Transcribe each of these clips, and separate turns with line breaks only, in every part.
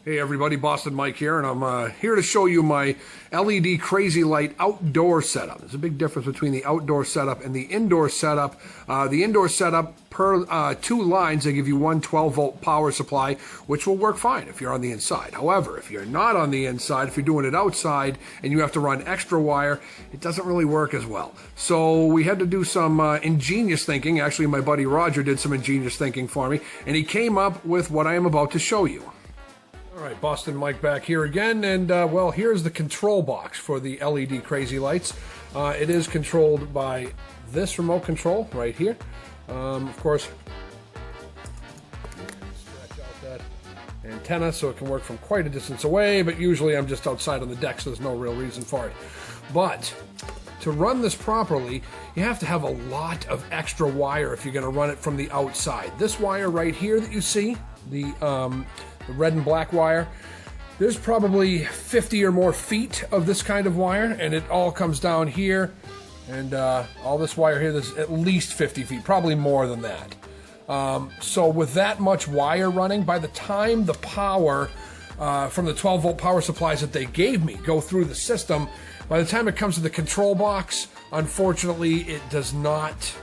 Hey everybody, Boston Mike here, and I'm here to show you my LED crazy light outdoor setup. There's a big difference between the outdoor setup and the indoor setup. The indoor setup, per 2 lines, they give you one 12-volt power supply, which will work fine if you're on the inside. However, if you're not on the inside, if you're doing it outside and you have to run extra wire, it doesn't really work as well. So we had to do some ingenious thinking. Actually, my buddy Roger did some ingenious thinking for me, and he came up with what I am about to show you. All right, Boston Mike back here again, and well, here's the control box for the LED crazy lights. It is controlled by this remote control right here. Of course, stretch out that antenna so it can work from quite a distance away, but usually I'm just outside on the deck, so there's no real reason for it. But to run this properly, you have to have a lot of extra wire if you're going to run it from the outside. This wire right here that you see, the red and black wire, there's probably 50 or more feet of this kind of wire, and it all comes down here, and all this wire here, there's at least 50 feet, probably more than that. So with that much wire running, by the time the power from the 12-volt power supplies that they gave me go through the system, by the time it comes to the control box, unfortunately, it does not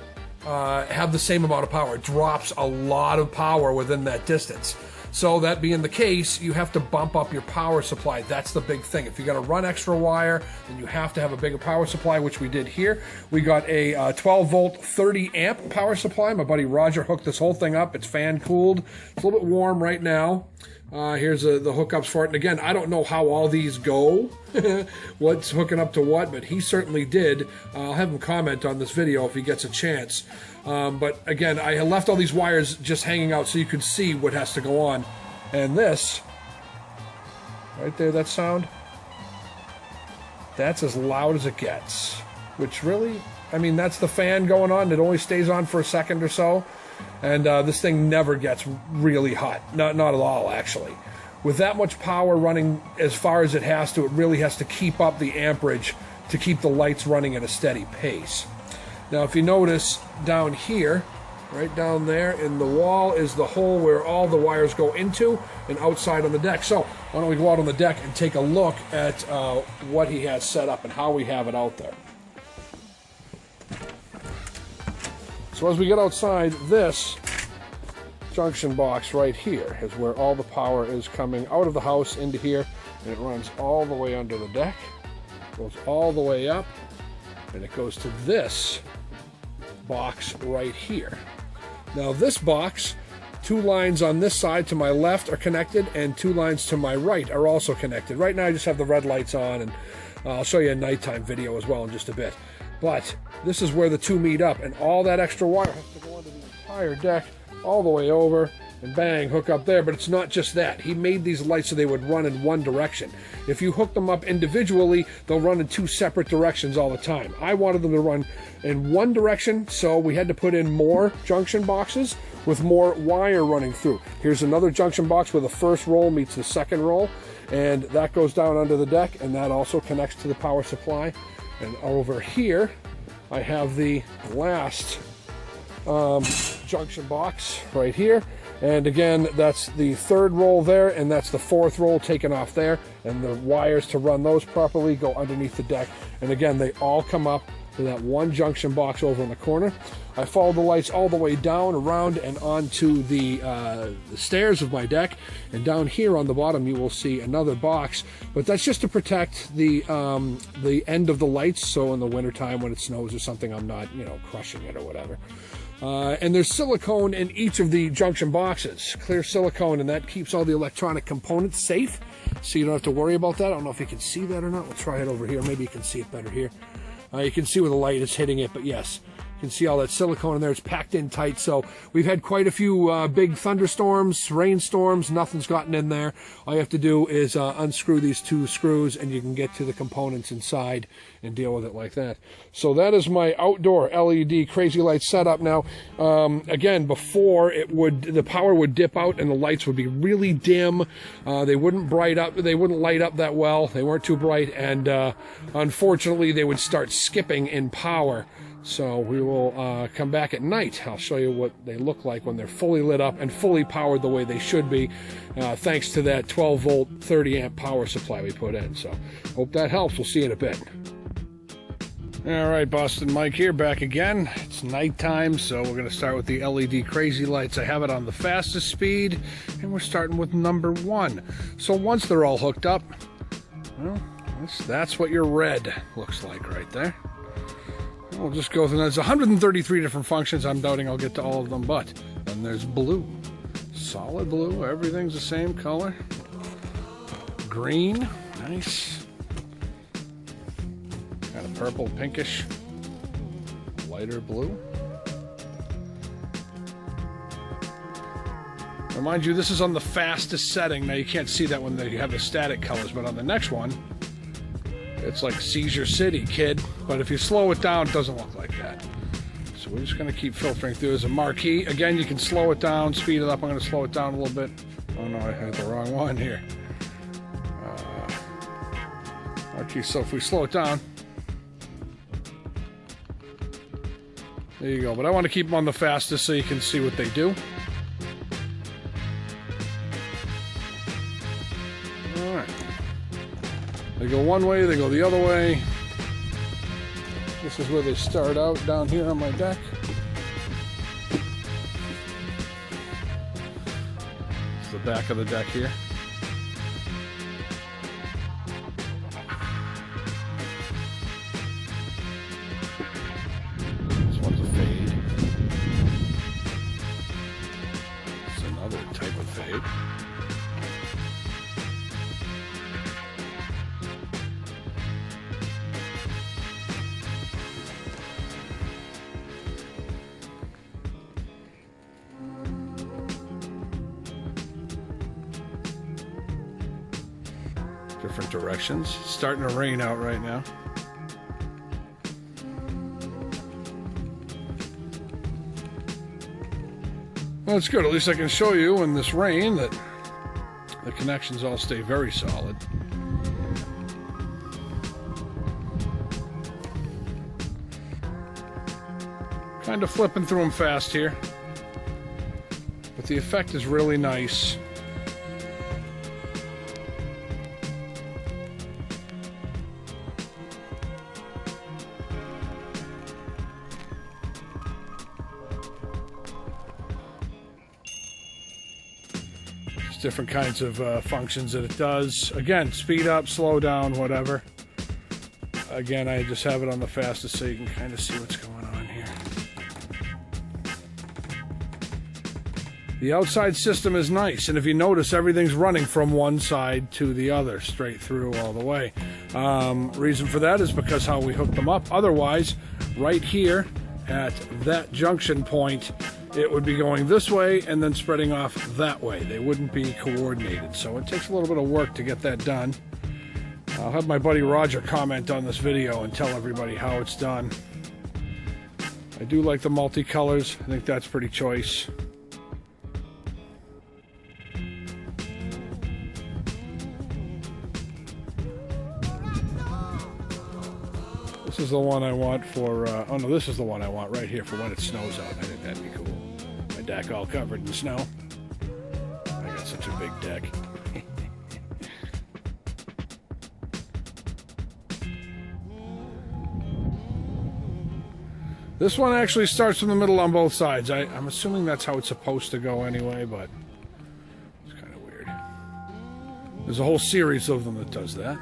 have the same amount of power. It drops a lot of power within that distance. So that being the case, you have to bump up your power supply. That's the big thing. If you're going to run extra wire, then you have to have a bigger power supply, which we did here. We got a 12-volt, 30-amp power supply. My buddy Roger hooked this whole thing up. It's fan-cooled. It's a little bit warm right now. Here's the hookups for it. And again, I don't know how all these go, what's hooking up to what, but he certainly did. I'll have him comment on this video if he gets a chance. But again, I left all these wires just hanging out so you could see what has to go on. And this, right there, that sound, that's as loud as it gets. Which really, I mean, that's the fan going on. It only stays on for a second or so. And this thing never gets really hot. Not at all, actually. With that much power running as far as it has to, it really has to keep up the amperage to keep the lights running at a steady pace. Now, if you notice down here, right down there in the wall is the hole where all the wires go into and outside on the deck. So why don't we go out on the deck and take a look at what he has set up and how we have it out there. So as we get outside, this junction box right here is where all the power is coming out of the house into here, and it runs all the way under the deck, goes all the way up, and it goes to this box right here. Now this box, 2 lines on this side to my left are connected, and 2 lines to my right are also connected. Right now I just have the red lights on, and I'll show you a nighttime video as well in just a bit. But this is where the 2 meet up, and all that extra wire has to go under the entire deck, all the way over, and bang, hook up there. But it's not just that. He made these lights so they would run in one direction. If you hook them up individually, they'll run in 2 separate directions all the time. I wanted them to run in one direction, so we had to put in more junction boxes with more wire running through. Here's another junction box where the first roll meets the second roll, and that goes down under the deck, and that also connects to the power supply. And over here, I have the last junction box right here. And again, that's the 3rd roll there, and that's the 4th roll taken off there. And the wires to run those properly go underneath the deck. And again, they all come up to that one junction box over in the corner. I follow the lights all the way down, around, and onto the stairs of my deck. And down here on the bottom, you will see another box. But that's just to protect the end of the lights, so in the wintertime when it snows or something, I'm not, crushing it or whatever. And there's silicone in each of the junction boxes, clear silicone, and that keeps all the electronic components safe, so you don't have to worry about that. I don't know if you can see that or not. We'll try it over here. Maybe you can see it better here. You can see where the light is hitting it, but yes, you can see all that silicone in there. It's packed in tight, so we've had quite a few big thunderstorms, rainstorms. Nothing's gotten in there. All you have to do is unscrew these 2 screws, and you can get to the components inside and deal with it like that. So that is my outdoor LED crazy light setup. Now, again, before the power would dip out and the lights would be really dim. They wouldn't light up that well. They weren't too bright, and unfortunately, they would start skipping in power So we will come back at night. I'll show you what they look like when they're fully lit up and fully powered the way they should be, thanks to that 12 volt 30 amp power supply we put in. So hope that helps. We'll see you in a bit. All right, Boston Mike here, back again. It's nighttime, so we're going to start with the LED crazy lights. I have it on the fastest speed, and we're starting with number 1. So once they're all hooked up, well, that's what your red looks like right there. We'll just go through. There's 133 different functions. I'm doubting I'll get to all of them, but then there's blue. Solid blue. Everything's the same color. Green. Nice. Kind of purple, pinkish. Lighter blue. Now, mind you, this is on the fastest setting. Now, you can't see that when you have the static colors, but on the next one, it's like Seizure City, kid. But if you slow it down, it doesn't look like that. So we're just going to keep filtering through. There's a marquee. Again, you can slow it down, speed it up. I'm going to slow it down a little bit. Oh, no, I had the wrong one here. Marquee, so if we slow it down, there you go. But I want to keep them on the fastest so you can see what they do. All right. They go one way, they go the other way. This is where they start out down here on my deck. It's the back of the deck here. This one's a fade. It's another type of fade. Different directions. It's starting to rain out right now. Well, it's good. At least I can show you in this rain that the connections all stay very solid. Kind of flipping through them fast here, but the effect is really nice. Different kinds of functions that it does. Again, speed up, slow down, whatever. Again, I just have it on the fastest so you can kind of see what's going on here. The outside system is nice, and if you notice, everything's running from one side to the other, straight through all the way. Reason for that is because how we hooked them up. Otherwise, right here at that junction point, it would be going this way and then spreading off that way. They wouldn't be coordinated. So it takes a little bit of work to get that done. I'll have my buddy Roger comment on this video and tell everybody how it's done. I do like the multicolors. I think that's pretty choice. This is the one I want for, oh no, this is the one I want right here for when it snows out. I think that'd be cool. My deck all covered in snow. I got such a big deck. This one actually starts from the middle on both sides. I'm assuming that's how it's supposed to go anyway, but it's kind of weird. There's a whole series of them that does that.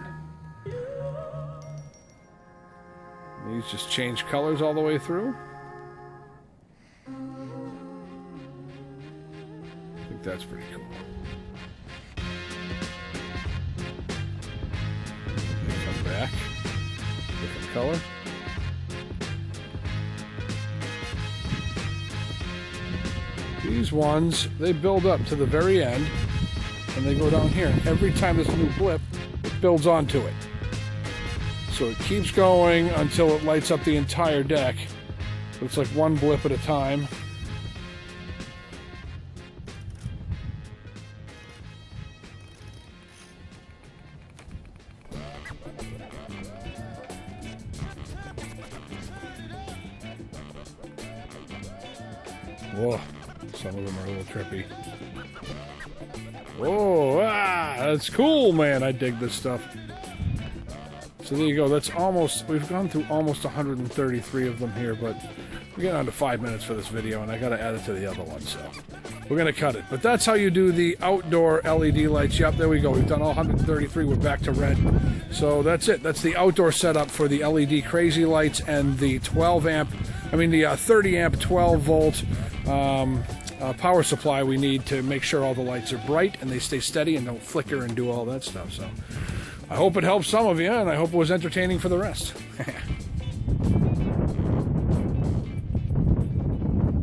These just change colors all the way through. I think that's pretty cool. They come back, different color. These ones, they build up to the very end, and they go down here. And every time there's a new blip, it builds onto it. So it keeps going until it lights up the entire deck. It's like one blip at a time. Whoa, some of them are a little trippy. Whoa, that's cool, man. I dig this stuff. So there you go. That's almost, we've gone through almost 133 of them here, but we're getting on to 5 minutes for this video, and I got to add it to the other one, so we're going to cut it. But that's how you do the outdoor LED lights. Yep, there we go. We've done all 133. We're back to red. So that's it. That's the outdoor setup for the LED crazy lights and the 30 amp, 12 volt power supply we need to make sure all the lights are bright and they stay steady and don't flicker and do all that stuff. So I hope it helps some of you, and I hope it was entertaining for the rest.